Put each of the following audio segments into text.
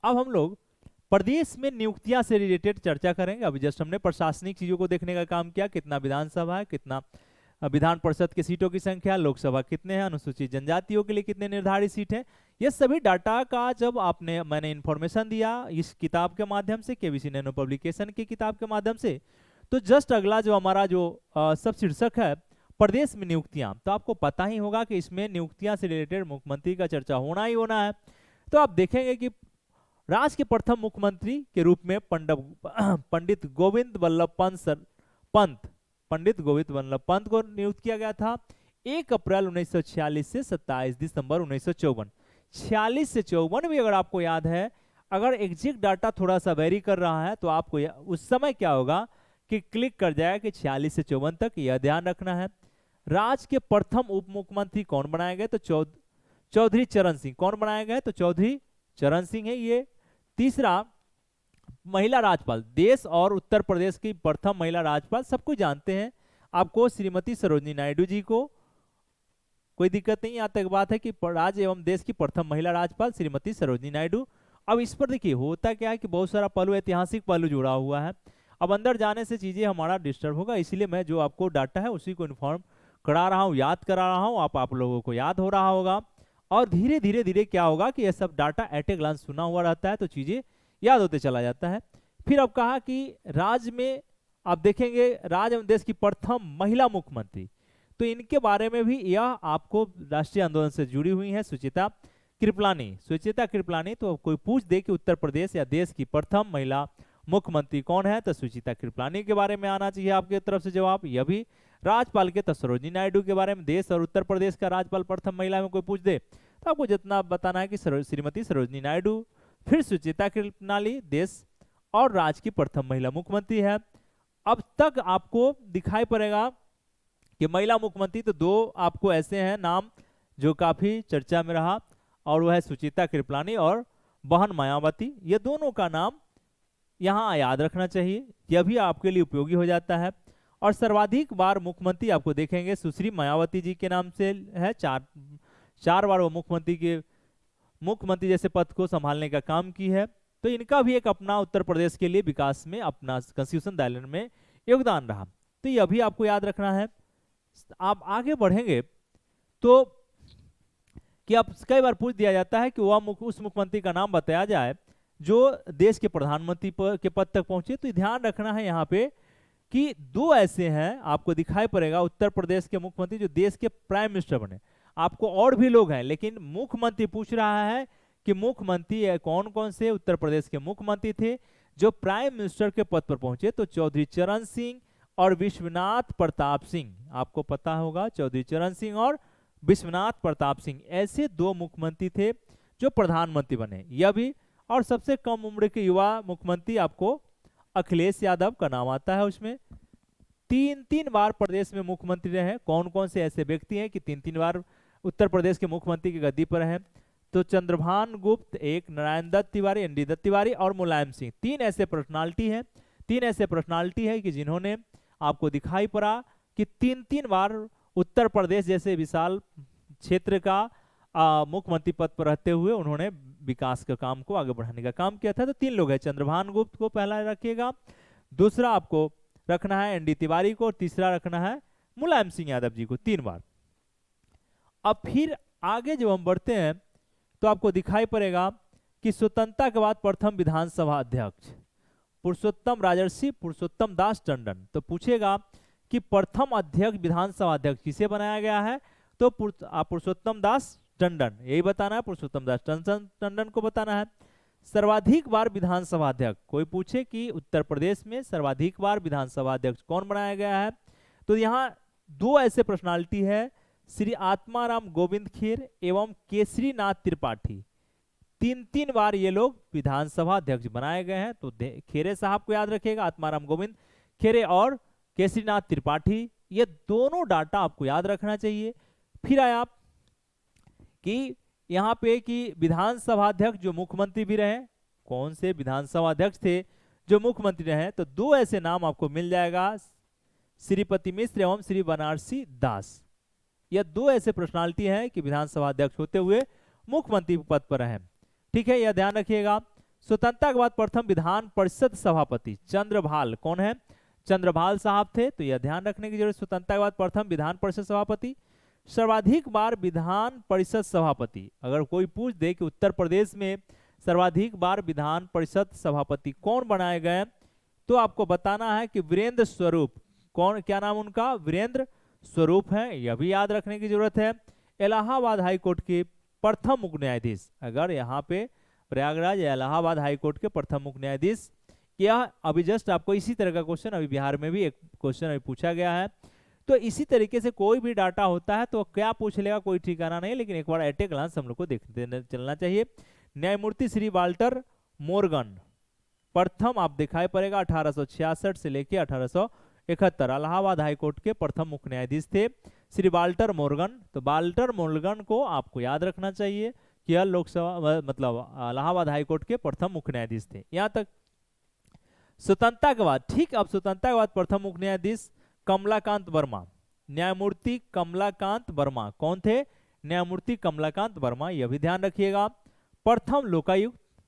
अब हम लोग प्रदेश में नियुक्तियां से रिलेटेड चर्चा करेंगे। अभी जस्ट हमने प्रशासनिक चीजों को देखने का काम किया, कितना विधानसभा है, कितना विधान परिषद की सीटों की संख्या, लोकसभा कितने हैं, अनुसूचित जनजातियों के लिए कितने निर्धारित सीट हैं। ये सभी डाटा का जब मैंने इंफॉर्मेशन दिया इस किताब के माध्यम से, केबीसी नैनो पब्लिकेशन की किताब के माध्यम से, तो जस्ट अगला जो हमारा जो सब शीर्षक है प्रदेश में नियुक्तियां, तो आपको पता ही होगा कि इसमें नियुक्तियां से रिलेटेड मुख्यमंत्री का चर्चा होना ही होना है। तो आप देखेंगे कि राज्य के प्रथम मुख्यमंत्री के रूप में पंडित गोविंद वल्लभ पंत को नियुक्त किया गया था 1 अप्रैल 1946 से 27 दिसंबर 1954। 46 से 54 भी अगर आपको याद है, अगर एग्जैक्ट डाटा थोड़ा सा वेरी कर रहा है तो आपको उस समय क्या होगा कि क्लिक कर जाएगा कि 46 से 54 तक, यह ध्यान रखना है। राज्य के प्रथम उप मुख्यमंत्री कौन बनाए गए, तो चौधरी चरण सिंह। कौन बनाए गए, तो चौधरी चरण सिंह है ये। तीसरा, महिला राज्यपाल, देश और उत्तर प्रदेश की प्रथम महिला राज्यपाल सबको जानते हैं आपको, श्रीमती सरोजिनी नायडू जी को, कोई दिक्कत नहीं। यहाँ तक बात है कि राज्य एवं देश की प्रथम महिला राज्यपाल श्रीमती सरोजिनी नायडू। अब इस पर देखिए होता क्या है कि बहुत सारा पहलू, ऐतिहासिक पहलू जुड़ा हुआ है। अब अंदर जाने से चीजें हमारा डिस्टर्ब होगा, इसलिए मैं जो आपको डाटा है उसी को इन्फॉर्म करा रहा हूँ, याद करा रहा हूँ। आप लोगों को याद हो रहा होगा, और धीरे धीरे धीरे क्या होगा कि यह सब डाटा एट ए ग्लांस सुना हुआ रहता है तो चीजें याद होते चला जाता है। फिर अब कहा कि राज्य में आप देखेंगे राज्य एवं देश की प्रथम महिला मुख्यमंत्री, तो इनके बारे में भी यह आपको राष्ट्रीय आंदोलन से जुड़ी हुई है, सुचिता कृपलानी। सुचिता कृपलानी, तो कोई पूछ दे कि उत्तर प्रदेश या देश की प्रथम महिला मुख्यमंत्री कौन है, तो सुचिता कृपलानी के बारे में आना चाहिए आपके तरफ से जवाब। यह भी राज्यपाल के, तो सरोजिनी नायडू के बारे में, देश और उत्तर प्रदेश का राज्यपाल प्रथम महिला में कोई पूछ दे तो आपको जितना बताना है कि श्रीमती सरोजिनी नायडू। फिर सुचिता कृपलानी देश और राज्य की प्रथम महिला मुख्यमंत्री है। अब तक आपको दिखाई पड़ेगा कि महिला मुख्यमंत्री तो 2 आपको ऐसे हैं नाम जो काफी चर्चा में रहा, और वह है सुचिता कृपलानी और बहन मायावती। ये दोनों का नाम यहाँ याद रखना चाहिए, यह भी आपके लिए उपयोगी हो जाता है। और सर्वाधिक बार मुख्यमंत्री आपको देखेंगे सुश्री मायावती जी के नाम से है, 4 बार वो मुख्यमंत्री जैसे पद को संभालने का काम की है। तो इनका भी एक अपना उत्तर प्रदेश के लिए विकास में, अपना कॉन्स्टिट्यूशन दायरे में योगदान रहा, तो यह भी आपको याद रखना है। आप आगे बढ़ेंगे तो कि अब कई बार पूछ दिया जाता है कि वह उस मुख्यमंत्री का नाम बताया जाए जो देश के प्रधानमंत्री के पद तक पहुंचे। तो ध्यान रखना है यहाँ पे कि 2 ऐसे हैं, आपको दिखाई पड़ेगा उत्तर प्रदेश के मुख्यमंत्री जो देश के प्राइम मिनिस्टर बने। आपको और भी लोग हैं, लेकिन मुख्यमंत्री पूछ रहा है कि मुख्यमंत्री कौन कौन से उत्तर प्रदेश के मुख्यमंत्री थे जो प्राइम मिनिस्टर के पद पर पहुंचे, तो चौधरी चरण सिंह और विश्वनाथ प्रताप सिंह। आपको पता होगा चौधरी चरण सिंह और विश्वनाथ प्रताप सिंह ऐसे 2 मुख्यमंत्री थे जो प्रधानमंत्री बने। यह भी, और सबसे कम उम्र के युवा मुख्यमंत्री आपको अखिलेश यादव का नाम आता है। उसमें 3 बार प्रदेश में मुख्यमंत्री रहे। कौन कौन से ऐसे व्यक्ति हैं कि 3 बार उत्तर प्रदेश के मुख्यमंत्री की गद्दी पर हैं, तो चंद्रभान गुप्त, एक नारायण दत्त तिवारी, एनडी दत्त तिवारी और मुलायम सिंह। 3 ऐसे पर्सनालिटी हैं, 3 ऐसे पर्सनालिटी है कि जिन्होंने आपको दिखाई पड़ा कि 3 बार उत्तर प्रदेश जैसे विशाल क्षेत्र का मुख्यमंत्री पद पर रहते हुए उन्होंने विकास के काम को आगे बढ़ाने का काम किया था। तो 3 लोग हैं, चंद्रभान गुप्त को पहला रखिएगा, दूसरा आपको रखना है एनडी तिवारी को, और तीसरा रखना है मुलायम सिंह यादव जी को, 3 बार। अब फिर आगे जब हम बढ़ते हैं तो आपको दिखाई पड़ेगा कि स्वतंत्रता के बाद प्रथम विधानसभा अध्यक्ष पुरुषोत्तम राजर्षि पुरुषोत्तम दास टंडन। तो पूछेगा कि प्रथम अध्यक्ष, विधानसभा अध्यक्ष किसे बनाया गया है, तो पुरुषोत्तम दास टंडन, यही बताना है, पुरुषोत्तम दास टंडन को बताना है। सर्वाधिक बार विधानसभा अध्यक्ष, कोई पूछे कि उत्तर प्रदेश में सर्वाधिक बार विधानसभा अध्यक्ष कौन बनाया गया है, तो यहाँ 2 ऐसे पर्सनालिटी है, श्री आत्माराम गोविंद खेर एवं केसरीनाथ त्रिपाठी। 3 बार ये लोग विधानसभा अध्यक्ष बनाए गए हैं। तो खेरे साहब को याद रखिएगा, आत्माराम गोविंद खेरे और केसरीनाथ त्रिपाठी, ये दोनों डाटा आपको याद रखना चाहिए। फिर आए आप कि यहाँ पे कि विधानसभा अध्यक्ष जो मुख्यमंत्री भी रहे, कौन से विधानसभा अध्यक्ष थे जो मुख्यमंत्री रहे, तो 2 ऐसे नाम आपको मिल जाएगा, श्रीपति मिश्र एवं श्री बनारसी दास। यह 2 ऐसे पर्सनालिटी हैं कि विधानसभा अध्यक्ष होते हुए मुख्यमंत्री पद पर हैं। ठीक है, यह ध्यान रखिएगा। स्वतंत्रता के बाद प्रथम विधान परिषद सभापति चंद्रभाल कौन है? चंद्रभाल साहब थे, तो यह ध्यान रखने की जरूरत। स्वतंत्रता के बाद प्रथम विधान परिषद सभापति। सर्वाधिक बार विधान परिषद सभापति, अगर कोई पूछ दे कि उत्तर प्रदेश में सर्वाधिक बार विधान परिषद सभापति कौन बनाए गए, तो आपको बताना है कि वीरेंद्र स्वरूप। कौन, क्या नाम उनका? वीरेंद्र स्वरूप है, यह भी याद रखने की जरूरत है। इलाहाबाद हाईकोर्ट के प्रथम मुख्य न्यायाधीश, अगर यहाँ पे प्रयागराज या इलाहाबाद हाईकोर्ट के प्रथम मुख्य न्यायाधीश, यह अभी जस्ट आपको इसी तरह का क्वेश्चन अभी बिहार में भी एक क्वेश्चन अभी पूछा गया है। तो इसी तरीके से कोई भी डाटा होता है तो क्या पूछ लेगा कोई ठिकाना नहीं, लेकिन एक बार एट ए ग्लांस हम लोग को देखते चलना चाहिए। न्यायमूर्ति श्री वाल्टर मोर्गन प्रथम आप दिखाई पड़ेगा 1866 से लेके 1871 इलाहाबाद हाईकोर्ट के प्रथम मुख्य न्यायाधीश थे श्री वाल्टर मोर्गन। तो वाल्टर मोर्गन को आपको याद रखना चाहिए कि यह लोकसभा मतलब इलाहाबाद हाईकोर्ट के प्रथम मुख्य न्यायाधीश थे। यहाँ तक स्वतंत्रता के बाद, ठीक। अब स्वतंत्रता के बाद प्रथम मुख्य न्यायाधीश कमलाकांत वर्मा, न्यायमूर्ति कमलाकांत वर्मा कौन थे? न्यायमूर्ति कमलाकांत वर्मा, यह भी ध्यान रखिएगा। प्रथम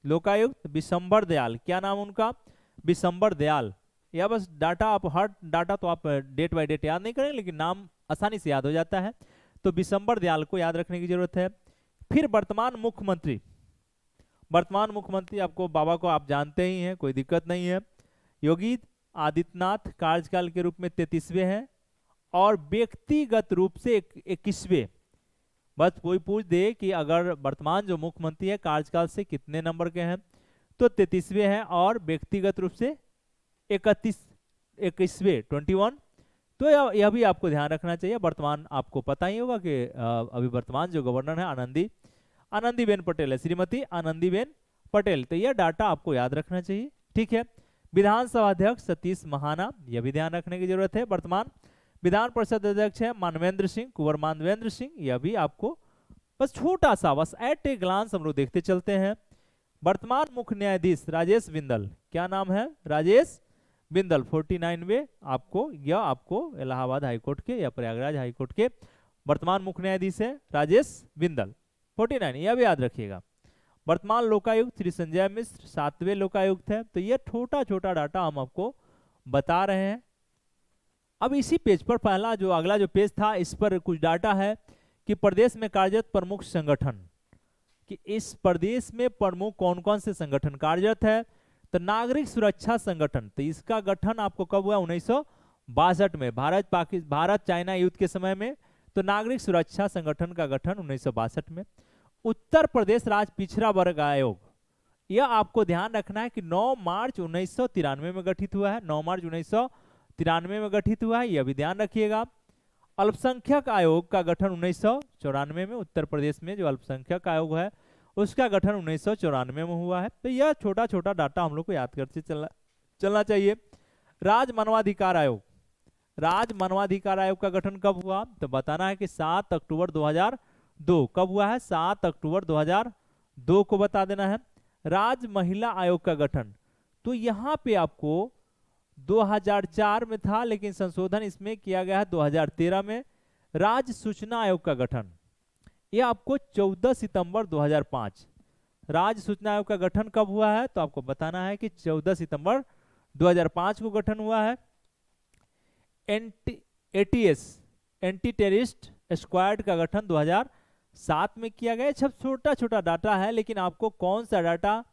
लोकायुक्त विशंबर दयाल, क्या नाम उनका? विशंबर दयाल। या बस डाटा आप हर डाटा तो आप डेट बाय डेट याद नहीं करेंगे, लेकिन नाम आसानी से याद हो जाता है, तो विशंबर दयाल को याद रखने की जरूरत है। फिर वर्तमान मुख्यमंत्री आपको बाबा को आप जानते ही हैं, कोई दिक्कत नहीं है। योगी आदित्यनाथ कार्यकाल के रूप में 33वें हैं और व्यक्तिगत रूप से 21वें। बस कोई पूछ दे कि अगर वर्तमान जो मुख्यमंत्री है कार्यकाल से कितने नंबर के हैं, तो 33वें हैं और व्यक्तिगत रूप से 21वें 21। तो यह भी आपको ध्यान रखना चाहिए। वर्तमान आपको पता ही होगा कि अभी वर्तमान जो गवर्नर है आनंदीबेन पटेल है, श्रीमती आनंदीबेन पटेल। तो यह डाटा आपको याद रखना चाहिए, ठीक है। विधानसभा अध्यक्ष सतीश महाना, यह भी ध्यान रखने की जरूरत है। वर्तमान विधान परिषद अध्यक्ष है मानवेंद्र सिंह, कुंवर मानवेंद्र सिंह, यह भी आपको बस छोटा सा बस एट ए ग्लांस हम लोग देखते चलते हैं। वर्तमान मुख्य न्यायाधीश राजेश बिंदल, क्या नाम है? राजेश बिंदल 49वें। यह आपको इलाहाबाद हाईकोर्ट के या प्रयागराज हाईकोर्ट के वर्तमान मुख्य न्यायाधीश है राजेश बिंदल 49, यह भी याद रखिएगा। वर्तमान लोकायुक्त श्री संजय मिश्र 7वें लोकायुक्त है। तो यह छोटा छोटा डाटा हम आपको बता रहे हैं। अब इसी पेज पर पहला जो अगला जो पेज था, इस पर कुछ डाटा है कि प्रदेश में कार्यरत प्रमुख संगठन, कि इस प्रदेश में प्रमुख कौन कौन से संगठन कार्यरत है। तो नागरिक सुरक्षा संगठन, तो इसका गठन आपको कब हुआ? 1962 में, भारत चाइना युद्ध के समय में। तो नागरिक सुरक्षा संगठन का गठन 1962 में। उत्तर प्रदेश राज्य पिछड़ा वर्ग आयोग, यह आपको ध्यान रखना है कि 9 मार्च 1993 में गठित हुआ है। 9 मार्च 1993 में गठित हुआ है, यह भी ध्यान रखिएगा। अल्पसंख्यक आयोग का गठन 1994 में, उत्तर प्रदेश में जो अल्पसंख्यक आयोग है उसका गठन 1994 में हुआ है। तो यह छोटा छोटा डाटा हम लोग को याद करते चलना चाहिए। राज्य मानवाधिकार आयोग का गठन कब हुआ? तो बताना है कि 7 अक्टूबर 2002। कब हुआ है? 7 अक्टूबर 2002 को बता देना है। राज्य महिला आयोग का गठन, तो यहाँ पे आपको 2004 में था, लेकिन संशोधन इसमें किया गया है 2013 में। राज्य सूचना आयोग का गठन, यह आपको 14 सितंबर 2005। राज्य सूचना आयोग का गठन कब हुआ है? तो आपको बताना है कि 14 सितंबर 2005 को गठन हुआ है। एटीएस एंटी टेररिस्ट स्क्वाड का गठन 2007 में किया गया। सब छोटा छोटा डाटा है, लेकिन आपको कौन सा डाटा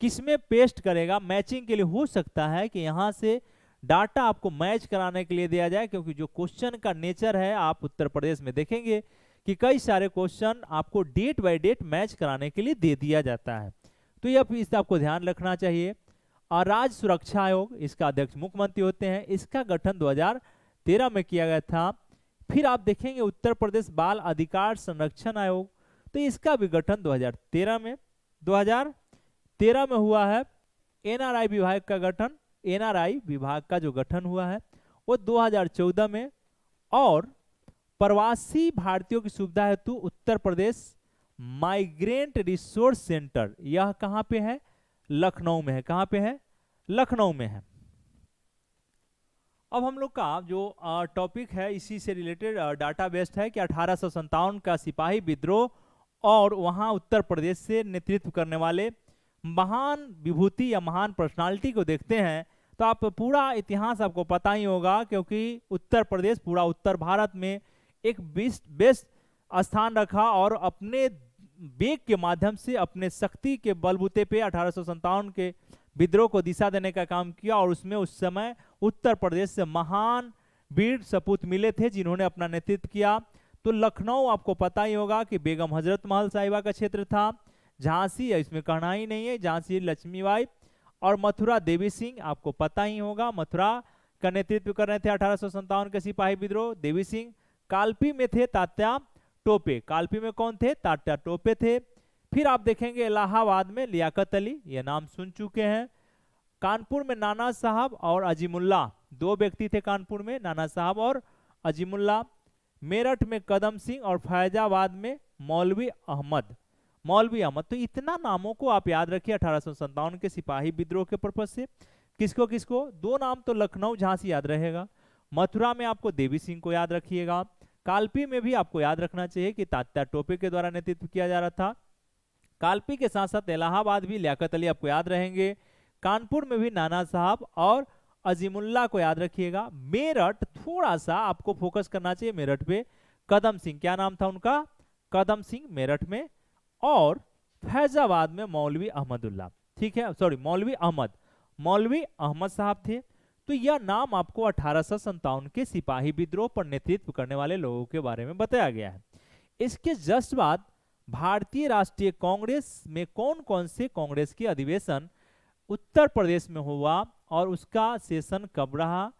किसमें पेस्ट करेगा मैचिंग के लिए हो सकता है कि यहाँ से डाटा आपको मैच कराने के लिए दिया जाए, क्योंकि जो क्वेश्चन का नेचर है आप उत्तर प्रदेश में देखेंगे कि कई सारे क्वेश्चन आपको डेट बाय डेट मैच कराने के लिए दे दिया जाता है। तो यह इस आपको ध्यान रखना चाहिए। और राज्य सुरक्षा आयोग, इसका अध्यक्ष मुख्यमंत्री होते हैं, इसका गठन 2013 में किया गया था। फिर आप देखेंगे उत्तर प्रदेश बाल अधिकार संरक्षण आयोग, तो इसका भी गठन 2013 में हुआ है। एनआरआई विभाग का गठन, एनआरआई विभाग का जो गठन हुआ है वो 2014 में। और प्रवासी भारतीयों की सुविधा हेतु Uttar Pradesh migrant resource centre, यह कहां पे है? लखनऊ में है। कहां पे है? लखनऊ में है। अब हम लोग का जो टॉपिक है इसी से रिलेटेड डाटा बेस्ड है कि 1857 का सिपाही विद्रोह और वहां उत्तर प्रदेश से नेतृत्व करने वाले महान विभूति या महान पर्सनालिटी को देखते हैं तो आप पूरा इतिहास आपको पता ही होगा, क्योंकि उत्तर प्रदेश पूरा उत्तर भारत में एक बेस्ट स्थान रखा और अपने वेग के माध्यम से, अपने शक्ति के बलबूते पे 1857 के विद्रोह को दिशा देने का काम किया। और उसमें उस समय उत्तर प्रदेश से महान वीर सपूत मिले थे जिन्होंने अपना नेतृत्व किया। तो लखनऊ आपको पता ही होगा कि बेगम हजरत महल साहिबा का क्षेत्र था। झांसी इसमें कहना ही नहीं है, झांसी लक्ष्मीबाई। और मथुरा देवी सिंह आपको पता ही होगा, मथुरा का नेतृत्व कर रहे थे 1857 के सिपाही विद्रोह देवी सिंह। कालपी में थे तात्या टोपे, कालपी में कौन थे? तात्या टोपे थे। फिर आप देखेंगे इलाहाबाद में लियाकत अली, ये नाम सुन चुके हैं। कानपुर में नाना साहब और अजीमुल्ला, दो व्यक्ति थे कानपुर में, नाना साहब और अजीमुल्ला। मेरठ में कदम सिंह और फैजाबाद में मौलवी अहमद, मौलवी अहमद। तो इतना नामों को आप याद रखिए 1857 के सिपाही विद्रोह के पर्पज से। किसको किसको? दो नाम तो लखनऊ झांसी याद रहेगा। मथुरा में आपको देवी सिंह को याद रखिएगा। कालपी में भी आपको याद रखना चाहिए कि तात्या टोपे के द्वारा नेतृत्व किया जा रहा था। कालपी के साथ साथ इलाहाबाद भी लियाकत अली आपको याद रहेंगे। कानपुर में भी नाना साहब और अजीमुल्ला को याद रखिएगा। मेरठ थोड़ा सा आपको फोकस करना चाहिए, मेरठ पे कदम सिंह, क्या नाम था उनका? कदम सिंह मेरठ में। और फैजाबाद में मौलवी अहमदुल्ला, ठीक है, सॉरी मौलवी अहमद, मौलवी अहमद साहब थे। तो यह नाम आपको 1857 के सिपाही विद्रोह पर नेतृत्व करने वाले लोगों के बारे में बताया गया है। इसके जस्ट बाद भारतीय राष्ट्रीय कांग्रेस में कौन कौन से कांग्रेस के अधिवेशन उत्तर प्रदेश में हुआ और उसका सेशन कब रहा,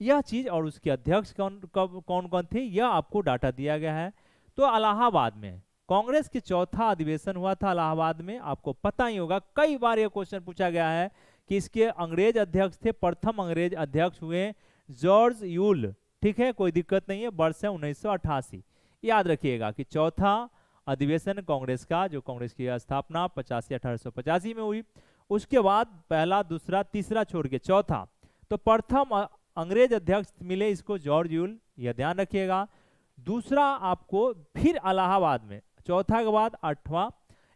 यह चीज, और उसके अध्यक्ष कौन कौन थे, यह आपको डाटा दिया गया है। तो इलाहाबाद में कांग्रेस के चौथा अधिवेशन हुआ था इलाहाबाद में, आपको पता ही होगा, कई बार यह क्वेश्चन पूछा गया है कि इसके अंग्रेज अध्यक्ष थे, प्रथम अंग्रेज अध्यक्ष हुए जॉर्ज यूल, ठीक है, कोई दिक्कत नहीं है, वर्ष है 1988। याद रखिएगा कि चौथा अधिवेशन कांग्रेस का, जो कांग्रेस की स्थापना 1885 में हुई, उसके बाद पहला, दूसरा, तीसरा छोड़ के चौथा, तो प्रथम अंग्रेज अध्यक्ष मिले इसको जॉर्ज यूल, यह ध्यान रखिएगा। दूसरा आपको फिर इलाहाबाद में, चौथा के बाद आठवां,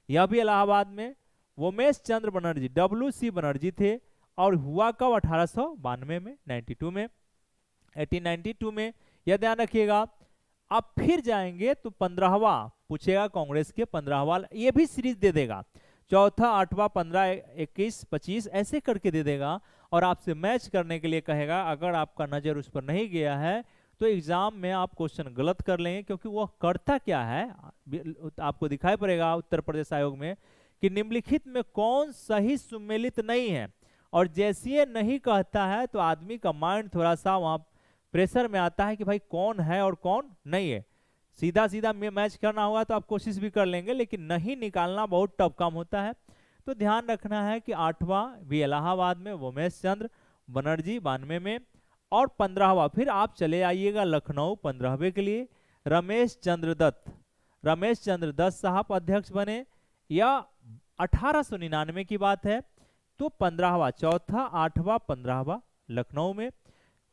यह भी इलाहाबाद में वोमेश चंद्र बनर्जी, WC बनर्जी थे। और हुआ कब? 1892 में, 92 में, 1892 में, यह ध्यान रखिएगा। अब फिर जाएंगे तो 15वां पूछेगा, कांग्रेस के 15वां, ये भी सीरीज दे देगा, चौथा, आठवां, 15, 21, 25 ऐसे करके दे देगा और आपसे मैच करने के लिए कहेगा। अगर आपका नजर उस पर नहीं गया है तो एग्जाम में आप क्वेश्चन गलत कर लेंगे, क्योंकि वह करता क्या है आपको दिखाई पड़ेगा उत्तर प्रदेश आयोग में कि निम्नलिखित में कौन सही सुमेलित नहीं है। और जैसे ये नहीं कहता है तो आदमी का माइंड थोड़ा सा वहां प्रेशर में आता है कि भाई कौन है और कौन नहीं है। सीधा सीधा मैच करना होगा तो आप कोशिश भी कर लेंगे, लेकिन नहीं निकालना बहुत टफ काम होता है। तो ध्यान रखना है कि 8वां भी इलाहाबाद में वोमेश चंद्र बनर्जी 92 में, और 15वां फिर आप चले आइएगा लखनऊ 15वें के लिए, रमेश चंद्र दत्त, रमेश चंद्र दत्त साहब अध्यक्ष बने, या 1899 की बात है। तो 15वां, चौथा, 8वां, 15वां लखनऊ में,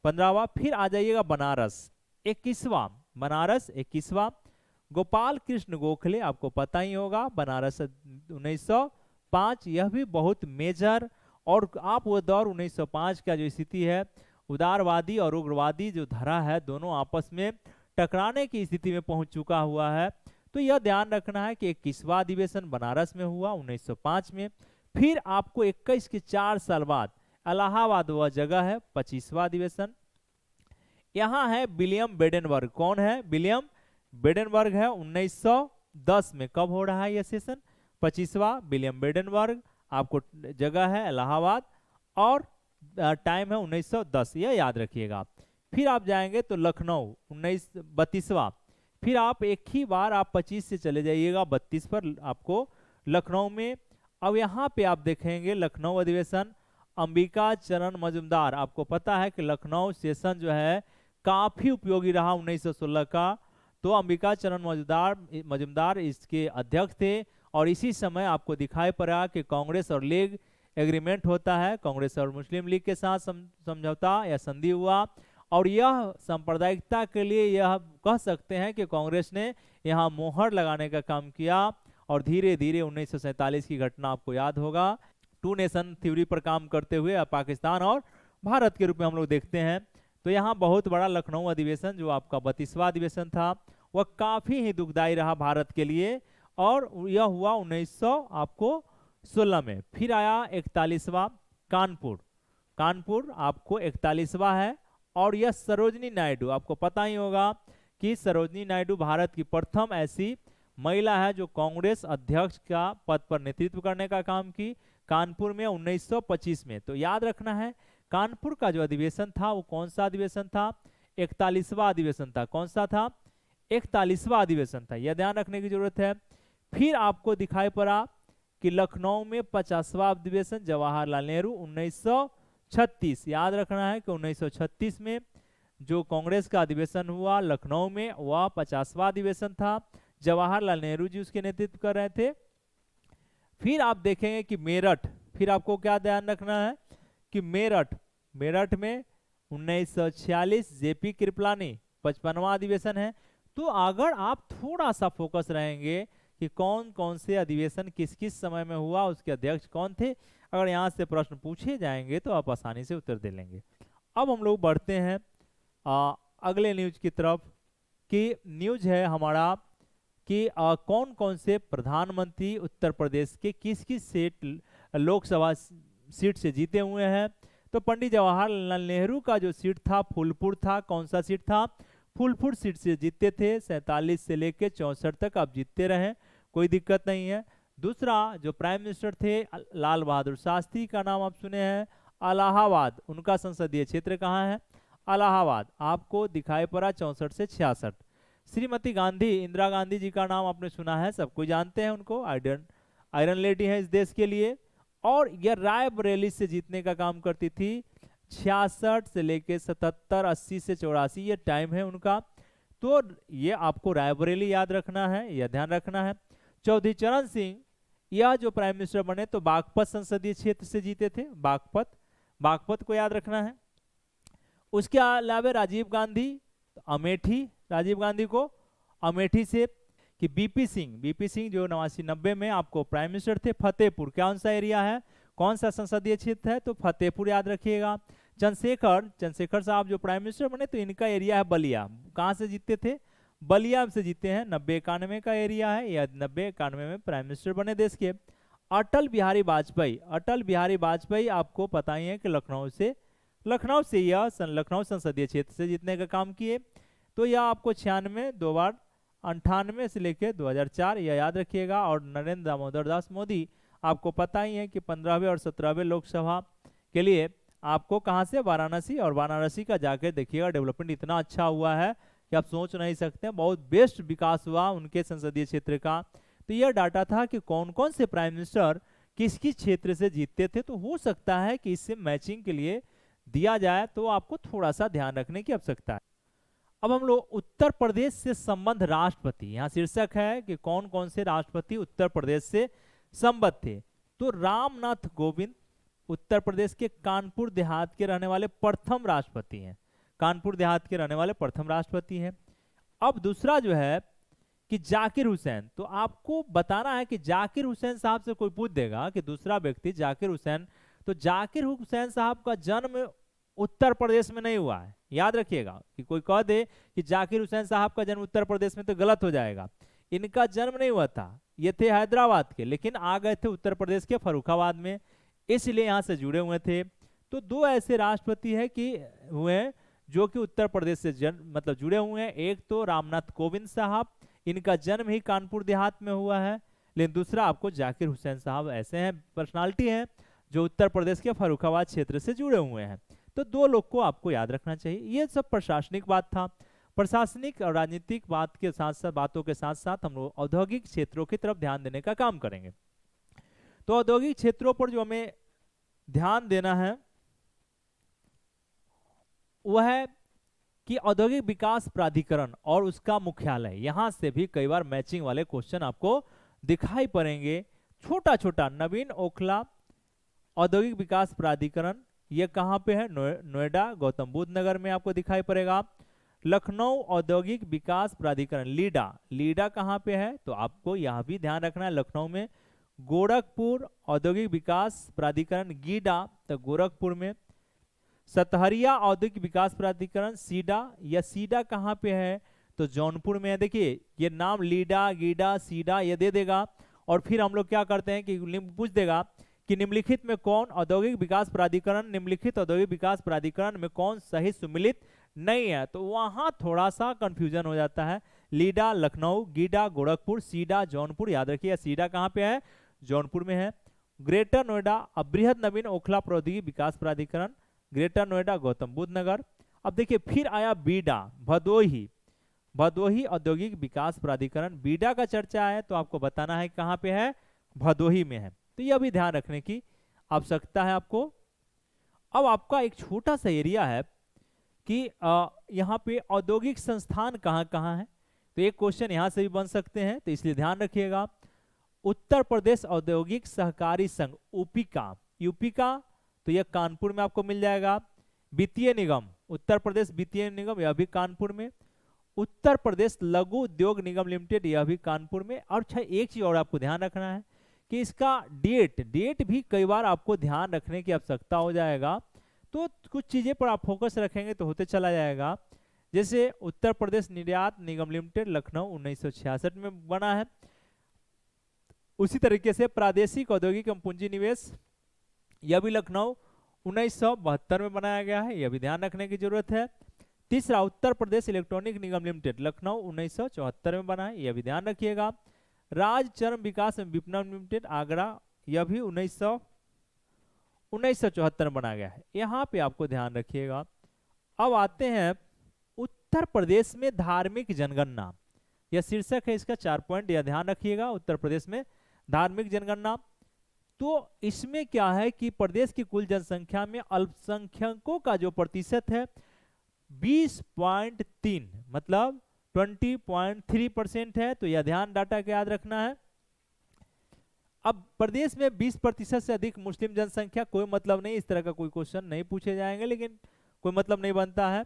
15वां। फिर आ जाइएगा बनारस, 21वां बनारस, 21वां गोपाल कृष्ण गोखले, आपको पता ही होगा, बनारस 1905, यह भी बहुत मेजर। और आप वो दौर 1905 का जो स्थिति है, उदारवादी और उग्रवादी जो धारा है दोनों आपस में टकराने की स्थिति में पहुंच चुका हुआ है। तो यह ध्यान रखना है कि 21वां अधिवेशन बनारस में हुआ 1905 में। फिर आपको 21 के 4 साल बाद इलाहाबाद वह जगह है 25वां अधिवेशन। यहाँ है विलियम बेडेनबर्ग, कौन है? विलियम बेडेनबर्ग है, 1910 में। कब हो रहा है यह सेशन? 25वां विलियम बेडेनबर्ग, आपको जगह है इलाहाबाद और टाइम है 1910, यह याद रखिएगा। फिर आप जाएंगे तो लखनऊ 32वां, फिर आप एक ही बार आप 25 से चले जाइएगा 32 पर आपको लखनऊ में। अब यहाँ पे आप देखेंगे लखनऊ अधिवेशन अंबिका चरण मजुमदार, आपको पता है कि लखनऊ सेशन जो है काफी उपयोगी रहा 1916 का। तो अंबिका चरण मजुमदार इसके अध्यक्ष थे और इसी समय आपको दिखाई पड़ा कि कांग्रेस और लीग एग्रीमेंट होता है, कांग्रेस और मुस्लिम लीग के साथ समझौता या संधि हुआ। और यह सांप्रदायिकता के लिए यह कह सकते हैं कि कांग्रेस ने यहाँ मोहर लगाने का काम किया और धीरे धीरे 1947 की घटना आपको याद होगा, टू नेशन थ्योरी पर काम करते हुए पाकिस्तान और भारत के रूप में हम लोग देखते हैं। तो यहाँ बहुत बड़ा लखनऊ अधिवेशन जो आपका 32वां अधिवेशन था, वह काफी ही दुखदायी रहा भारत के लिए, और यह हुआ 1916 में। फिर आया 41वां कानपुर, कानपुर आपको 41वां है, और यह सरोजनी नायडू, आपको पता ही होगा कि सरोजनी नायडू भारत की प्रथम ऐसी महिला है जो कांग्रेस अध्यक्ष का पद पर नेतृत्व करने का काम की, कानपुर में 1925 में। तो याद रखना है कानपुर का जो अधिवेशन था वो कौन सा अधिवेशन था, 41वां अधिवेशन था। कौन सा था, 41वां अधिवेशन था, यह ध्यान रखने की जरूरत है। फिर आपको दिखाई पड़ा कि लखनऊ में 50वां अधिवेशन जवाहरलाल नेहरू 1936, याद रखना है कि 1936 में जो कांग्रेस का अधिवेशन हुआ लखनऊ में, वह 50वां अधिवेशन था, जवाहरलाल नेहरू जी उसके नेतृत्व कर रहे थे। फिर आप देखेंगे कि मेरठ, फिर आपको क्या ध्यान रखना है कि मेरठ, मेरठ में 1946 जेपी कृपलानी 55वां अधिवेशन है। तो अगर आप थोड़ा सा फोकस रहेंगे कि कौन कौन से अधिवेशन किस किस समय में हुआ, उसके अध्यक्ष कौन थे, अगर यहाँ से प्रश्न पूछे जाएंगे तो आप आसानी से उत्तर दे लेंगे। अब हम लोग बढ़ते हैं अगले न्यूज की तरफ, कि न्यूज है हमारा कि कौन कौन से प्रधानमंत्री उत्तर प्रदेश के किस किस सीट लोकसभा सीट से जीते हुए हैं। तो पंडित जवाहरलाल नेहरू का जो सीट था फूलपुर था, कौन सा सीट था, फूलपुर सीट से जीते थे। 47 से लेके 64 तक आप जीतते रहे, कोई दिक्कत नहीं है। दूसरा जो प्राइम मिनिस्टर थे लाल बहादुर शास्त्री का नाम आप सुने हैं, इलाहाबाद उनका संसदीय क्षेत्र कहाँ है, इलाहाबाद आपको दिखाई पड़ा 64 से 66। श्रीमती गांधी, इंदिरा गांधी जी का नाम आपने सुना है, सब कोई जानते हैं उनको, आयरन लेडी है इस देश के लिए, और यह रायबरेली से जीतने का काम करती थी। 66 से लेके 77, 80 से 84 ये टाइम है उनका। तो ये आपको रायबरेली याद रखना है, यह ध्यान रखना है। चौधरी चरण सिंह यह जो प्राइम मिनिस्टर बने तो बागपत संसदीय क्षेत्र से जीते थे, बागपत, बागपत को याद रखना है। उसके अलावा राजीव गांधी अमेठी, राजीव गांधी को अमेठी से, कि बीपी सिंह जो 89-90 में आपको प्राइम मिनिस्टर थे, फतेहपुर कौन सा एरिया है, कौन सा संसदीय क्षेत्र है, तो फतेहपुर याद रखिएगा। चंद्रशेखर साहब जो प्राइम मिनिस्टर बने तो इनका एरिया है बलिया, कहाँ से जीते थे, बलिया से जीते हैं, 90-91 का एरिया है, या 90-91 में प्राइम मिनिस्टर बने देश के। अटल बिहारी वाजपेयी आपको पता ही है कि लखनऊ से यह लखनऊ संसदीय क्षेत्र से जीतने का काम किए। तो यह आपको 96 दो बार, 98 से लेकर 2004 यह याद रखिएगा। और नरेंद्र दामोदर दास मोदी आपको पता ही है कि 15वें और 17वें लोकसभा के लिए आपको कहां से, वाराणसी, और वाराणसी का जाकर देखिएगा डेवलपमेंट इतना अच्छा हुआ है कि आप सोच नहीं सकते, बहुत बेस्ट विकास हुआ उनके संसदीय क्षेत्र का। तो यह डाटा था कि कौन कौन से प्राइम मिनिस्टर किस किस क्षेत्र से जीतते थे। तो हो सकता है कि इससे मैचिंग के लिए दिया जाए, तो आपको थोड़ा सा ध्यान रखने की आवश्यकता है। अब हम लोग उत्तर प्रदेश से संबंध राष्ट्रपति, यहाँ शीर्षक है कि कौन कौन से राष्ट्रपति उत्तर प्रदेश से संबद्ध थे। तो रामनाथ कोविंद उत्तर प्रदेश के कानपुर देहात के रहने वाले प्रथम राष्ट्रपति हैं, कानपुर देहात के रहने वाले प्रथम राष्ट्रपति हैं। अब दूसरा जो है कि जाकिर हुसैन, तो आपको बताना है कि जाकिर हुसैन साहब से कोई पूछ देगा कि दूसरा व्यक्ति जाकिर हुसैन, तो जाकिर हुसैन साहब का जन्म उत्तर प्रदेश में नहीं हुआ है, याद रखिएगा। कि कोई कह दे कि जाकिर हुसैन साहब का जन्म उत्तर प्रदेश में तो गलत हो जाएगा, इनका जन्म नहीं हुआ था, ये थे हैदराबाद के, लेकिन आ गए थे उत्तर प्रदेश के फर्रुखाबाद में, इसलिए यहाँ से जुड़े हुए थे। तो दो ऐसे राष्ट्रपति है कि हुए जो कि उत्तर प्रदेश से मतलब जुड़े हुए हैं। एक तो रामनाथ कोविंद साहब, इनका जन्म ही कानपुर देहात में हुआ है, लेकिन दूसरा आपको जाकिर हुसैन साहब ऐसे हैं, पर्सनालिटी हैं जो उत्तर प्रदेश के फर्रुखाबाद क्षेत्र से जुड़े हुए हैं। तो दो लोग को आपको याद रखना चाहिए। ये सब प्रशासनिक बात था। प्रशासनिक और राजनीतिक बात के साथ साथ बातों के साथ साथ हम लोग औद्योगिक क्षेत्रों की तरफ ध्यान देने का काम करेंगे। तो औद्योगिक क्षेत्रों पर जो हमें ध्यान देना है वह है कि औद्योगिक विकास प्राधिकरण और उसका मुख्यालय, यहां से भी कई बार मैचिंग वाले क्वेश्चन आपको दिखाई पड़ेंगे। छोटा छोटा नवीन ओखला औद्योगिक विकास प्राधिकरण, ये कहां पे है, नोएडा गौतम बुद्ध नगर में आपको दिखाई पड़ेगा। लखनऊ औद्योगिक विकास प्राधिकरण लीडा, लीडा कहाँ पे है तो आपको यह भी ध्यान रखना है लखनऊ में। गोरखपुर औद्योगिक विकास प्राधिकरण गीडा, तो गोरखपुर में। सतहरिया औद्योगिक विकास प्राधिकरण सीडा, या सीडा कहाँ पे है तो जौनपुर में है। देखिए ये नाम लीडा, गीडा, सीडा ये दे देगा और फिर हम लोग क्या करते हैं कि पूछ देगा कि निम्नलिखित में कौन औद्योगिक विकास प्राधिकरण, निम्नलिखित औद्योगिक विकास प्राधिकरण में कौन सही सुमिलित नहीं है, तो वहां थोड़ा सा कंफ्यूजन हो जाता है। लीडा लखनऊ, गीडा गोरखपुर, सीडा जौनपुर। याद रखिए सीडा कहाँ पे है, जौनपुर में है। ग्रेटर नोएडा अबृहद नवीन ओखला प्रौद्योगिकी विकास प्राधिकरण, ग्रेटर नोएडा गौतम बुद्ध नगर। अब देखिए फिर आया बीडा, भदोही, भदोही औद्योगिक विकास प्राधिकरण। बीडा का चर्चा है तो आपको बताना है कहाँ पे है, भदोही में है। तो यह भी ध्यान रखने की आवश्यकता है आपको। अब आपका एक छोटा सा एरिया है कि यहाँ पे औद्योगिक संस्थान कहाँ कहाँ है, तो एक क्वेश्चन यहाँ से भी बन सकते हैं, तो इसलिए ध्यान रखिएगा। उत्तर प्रदेश औद्योगिक सहकारी संघ ऊपीका, यूपीका, तो यह कानपुर में आपको मिल जाएगा। वित्तीय निगम, उत्तर प्रदेश वित्तीय निगम, यह भी कानपुर में। उत्तर प्रदेश लघु उद्योग निगम लिमिटेड, यह भी कानपुर में। और अच्छा एक चीज और आपको ध्यान रखना है कि इसका डेट भी कई बार आपको ध्यान रखने की आवश्यकता हो जाएगा, तो कुछ चीजें पर आप फोकस रखेंगे तो होते चला जाएगा। जैसे उत्तर प्रदेश निर्यात निगम लिमिटेड लखनऊ 1966 में बना है। उसी तरीके से प्रादेशिक औद्योगिक एवं पूंजी निवेश, यह भी लखनऊ 1972 में बनाया गया है, यह भी ध्यान रखने की जरूरत है। तीसरा उत्तर प्रदेश इलेक्ट्रॉनिक निगम लिमिटेड लखनऊ 1974 में बना है, यह भी ध्यान रखिएगा। राज चर्म विकास एवं विपणन लिमिटेड आगरा, यह भी 1974 में बनाया गया है, यहाँ पे आपको ध्यान रखिएगा। अब आते हैं उत्तर प्रदेश में धार्मिक जनगणना, यह शीर्षक है इसका, 4 पॉइंट यह ध्यान रखिएगा। उत्तर प्रदेश में धार्मिक जनगणना, तो इसमें क्या है कि प्रदेश की कुल जनसंख्या में अल्पसंख्यकों का जो प्रतिशत है 20.3 मतलब 20.3% है, तो यह ध्यान डाटा के याद रखना है। अब प्रदेश में 20% से अधिक मुस्लिम जनसंख्या, कोई मतलब नहीं, इस तरह का कोई क्वेश्चन नहीं पूछे जाएंगे, लेकिन कोई मतलब नहीं बनता है।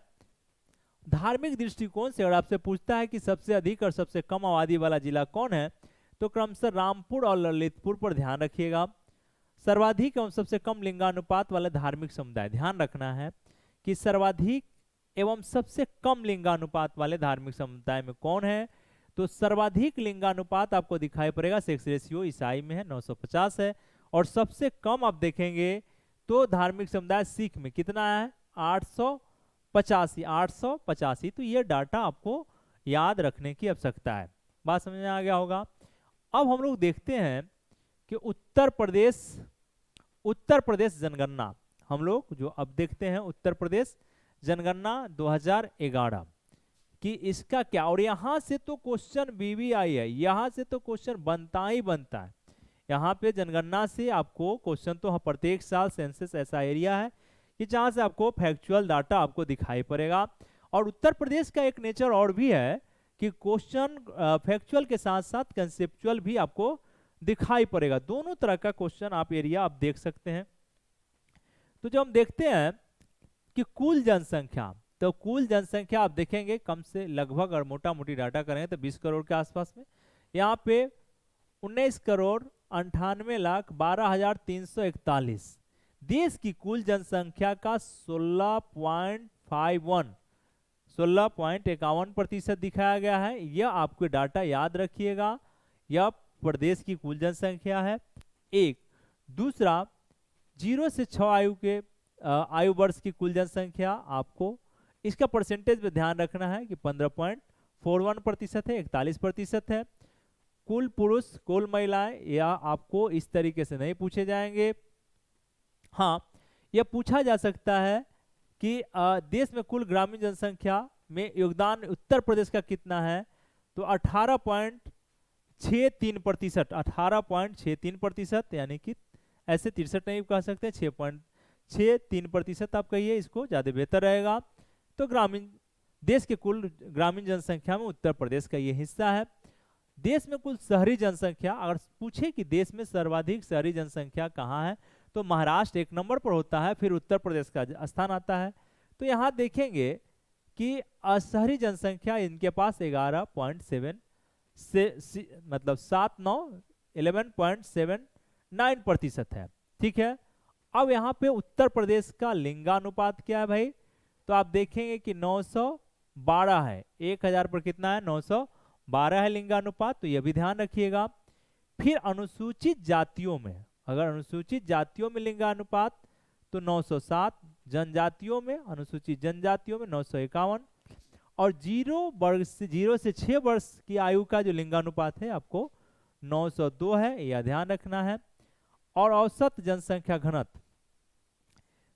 धार्मिक दृष्टिकोण से अगर आपसे पूछता है कि सबसे अधिक और सबसे कम आबादी वाला जिला कौन है, तो क्रमशः रामपुर और ललितपुर पर ध्यान रखिएगा। सर्वाधिक एवं सबसे कम लिंगानुपात वाले धार्मिक समुदाय, ध्यान रखना है कि सर्वाधिक एवं सबसे कम लिंगानुपात वाले धार्मिक समुदाय में कौन है, तो सर्वाधिक लिंगानुपात आपको दिखाई पड़ेगा, सेक्स रेशियो ईसाई में है 950 है, और सबसे कम आप देखेंगे तो धार्मिक समुदाय सिख में कितना है 885, तो ये डाटा आपको याद रखने की आवश्यकता है। बात समझ में आ गया होगा। अब हम लोग देखते हैं कि उत्तर प्रदेश जनगणना, हम लोग जो अब देखते हैं उत्तर प्रदेश जनगणना 2011 कि इसका क्या, और यहां से तो क्वेश्चन बीबीआई है, यहां से तो क्वेश्चन बनता ही बनता है। यहाँ पे जनगणना से आपको क्वेश्चन तो प्रत्येक साल सेंसस ऐसा एरिया है कि जहां से आपको फैक्चुअल डाटा आपको दिखाई पड़ेगा। और उत्तर प्रदेश का एक नेचर और भी है कि क्वेश्चन फैक्चुअल के साथ साथ कंसेप्चुअल भी आपको दिखाई पड़ेगा, दोनों तरह का क्वेश्चन आप एरिया आप देख सकते हैं। तो जब हम देखते हैं कि कुल जनसंख्या, तो कुल जनसंख्या आप देखेंगे कम से लगभग, और मोटा मोटी डाटा करेंगे तो 20 करोड़ के आसपास में, यहाँ पे 19,98,12,341। देश की कुल जनसंख्या का 16.51% दिखाया गया है। यह आपको डाटा याद रखिएगा, यह प्रदेश की कुल जनसंख्या है। एक दूसरा 0 से 6 आयु के आयु वर्ष की कुल जनसंख्या, आपको इसका परसेंटेज पे ध्यान रखना है कि 15.41% है, 41% है। कुल पुरुष कुल महिलाएं, या आपको इस तरीके से नहीं पूछे जाएंगे। हाँ, यह पूछा जा सकता है कि देश में कुल ग्रामीण जनसंख्या में योगदान उत्तर प्रदेश का कितना है, तो 18.63%, 18.63%, यानी कि ऐसे 63 नहीं कह सकते, 6.63% आप कहिए, इसको ज्यादा बेहतर रहेगा। तो देश के कुल ग्रामीण जनसंख्या में उत्तर प्रदेश का ये हिस्सा है। देश में कुल शहरी जनसंख्या, अगर पूछे कि देश में सर्वाधिक शहरी जनसंख्या कहाँ है, तो महाराष्ट्र 1 नंबर पर होता है, फिर उत्तर प्रदेश का स्थान आता है। तो यहाँ देखेंगे कि शहरी जनसंख्या इनके पास 11.7 से मतलब 11.79% है। ठीक है, अब यहाँ पे उत्तर प्रदेश का लिंगानुपात क्या है भाई, तो आप देखेंगे कि 912 है, 1000 पर कितना है, 912 है लिंगानुपात, तो यह भी ध्यान रखिएगा। फिर अनुसूचित जातियों में, अगर अनुसूचित जातियों में लिंगानुपात तो 907, जनजातियों में, अनुसूचित जनजातियों में 951, और 0 से 6 वर्ष की आयु का जो लिंगानुपात है आपको 902 है, यह ध्यान रखना है। और औसत जनसंख्या घनत्व,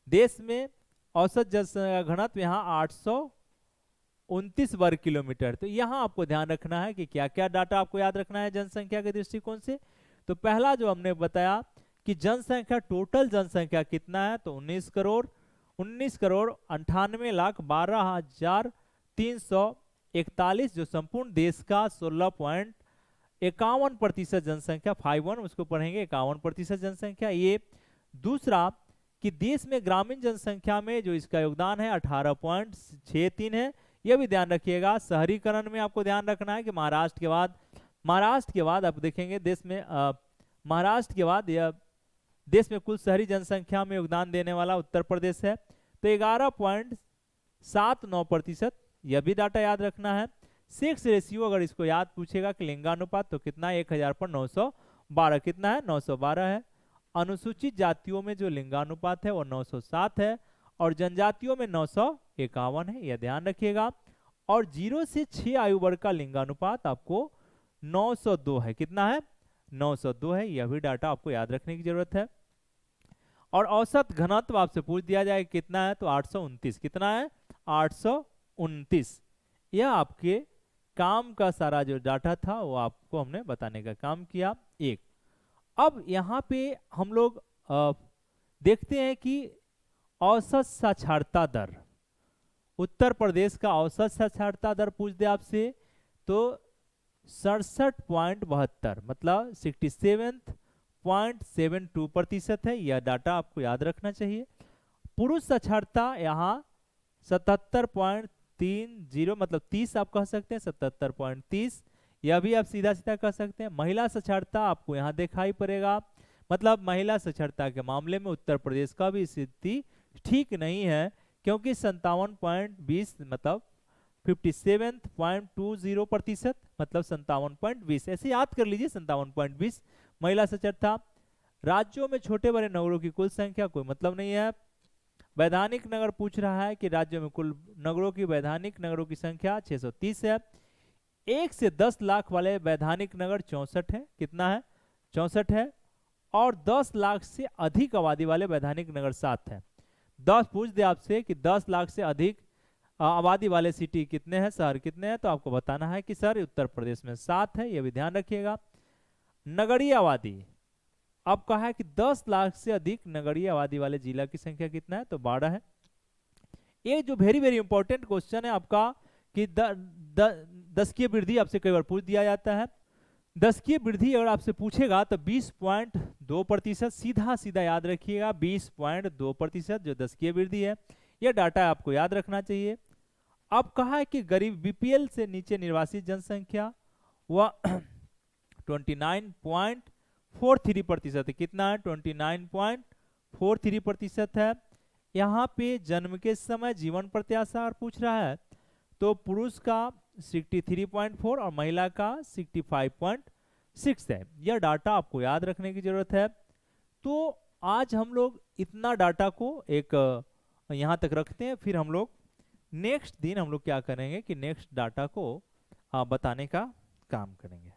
देश में औसत जनसंख्या घनत्व यहाँ 829 वर्ग किलोमीटर। तो यहाँ आपको ध्यान रखना है कि क्या क्या डाटा आपको याद रखना है जनसंख्या के दृष्टिकोण से। तो पहला जो हमने बताया कि जनसंख्या, टोटल जनसंख्या कितना है, तो 19 करोड़ 98,92,341, जो संपूर्ण देश का 16.51% जनसंख्या, 51 उसको पढ़ेंगे 51% जनसंख्या ये। दूसरा कि देश में ग्रामीण जनसंख्या में जो इसका योगदान है 18.63 है, यह भी ध्यान रखिएगा। शहरीकरण में आपको ध्यान रखना है कि महाराष्ट्र के बाद आप देखेंगे देश में महाराष्ट्र के बाद यह देश में कुल शहरी जनसंख्या में योगदान देने वाला उत्तर प्रदेश है, तो 11.79%, यह भी डाटा याद रखना है। सेक्स रेशियो, अगर इसको याद पूछेगा कि लिंगानुपात तो कितना है, 1000 पर 912, कितना है, 912 है। अनुसूचित जातियों में जो लिंगानुपात है वो 907 है, और जनजातियों में 951 है, यह ध्यान रखिएगा। और 0 से 6 आयु वर्ग का लिंगानुपात आपको 902 है, कितना है, 902 है, यह भी डाटा आपको याद रखने की जरूरत है। और औसत घनत्व आपसे पूछ दिया जाए कितना है, तो 829, कितना है, 829। यह आपके काम का सारा जो डाटा था वो आपको हमने बताने का काम किया। एक, अब यहाँ पे हम लोग देखते हैं कि औसत साक्षरता दर, उत्तर प्रदेश का औसत साक्षरता दर पूछ दे आपसे तो 67.72 मतलब 67.72% है, यह डाटा आपको याद रखना चाहिए। पुरुष साक्षरता यहाँ 77.30 मतलब 30 आप कह सकते हैं, 77.30, यह भी आप सीधा सीधा कह सकते हैं। महिला साक्षरता आपको यहाँ दिखाई पड़ेगा, मतलब महिला साक्षरता के मामले में उत्तर प्रदेश का भी स्थिति ठीक नहीं है, क्योंकि 57.20 मतलब 57.20% मतलब 57.20, ऐसे याद कर लीजिए 57.20 महिला साक्षरता। राज्यों में छोटे बड़े नगरों की कुल संख्या कोई मतलब नहीं है। वैधानिक नगर पूछ रहा है कि राज्यों में कुल नगरों की, वैधानिक नगरों की संख्या 630 है। 1 से 10 लाख वाले वैधानिक नगर 64 है, कितना है, 64 है। और 10 लाख से अधिक आबादी वाले वैधानिक नगर 7 है। 10 पूछ दे आपसे कि 10 लाख से अधिक आबादी वाले सिटी कितने हैं, शहर कितने हैं, तो आपको बताना है कि सर उत्तर प्रदेश में 7 है, यह भी ध्यान रखिएगा। नगरीय आबादी, अब कहा है कि 10 लाख से अधिक नगरीय आबादी वाले जिला की संख्या कितना है, तो 12 है। ये जो वेरी वेरी इंपॉर्टेंट क्वेश्चन है आपका कि दशकीय वृद्धि आपसे कई बार पूछ दिया जाता है। दशकीय वृद्धि अगर आपसे पूछेगा तो 20.2%, सीधा सीधा याद रखिएगा 20.2% जो दशकीय वृद्धि है, यह डाटा आपको याद रखना चाहिए। अब कहा है कि गरीब बीपीएल से नीचे निर्वासित जनसंख्या वह 29.43% है, कितना है, 29.43% है। यहाँ पे जन्म के समय जीवन प्रत्याशा पूछ रहा है तो पुरुष का 63.4 और महिला का 65.6 है, यह डाटा आपको याद रखने की जरूरत है। तो आज हम लोग इतना डाटा को एक यहाँ तक रखते हैं, फिर हम लोग नेक्स्ट दिन हम लोग क्या करेंगे कि नेक्स्ट डाटा को बताने का काम करेंगे।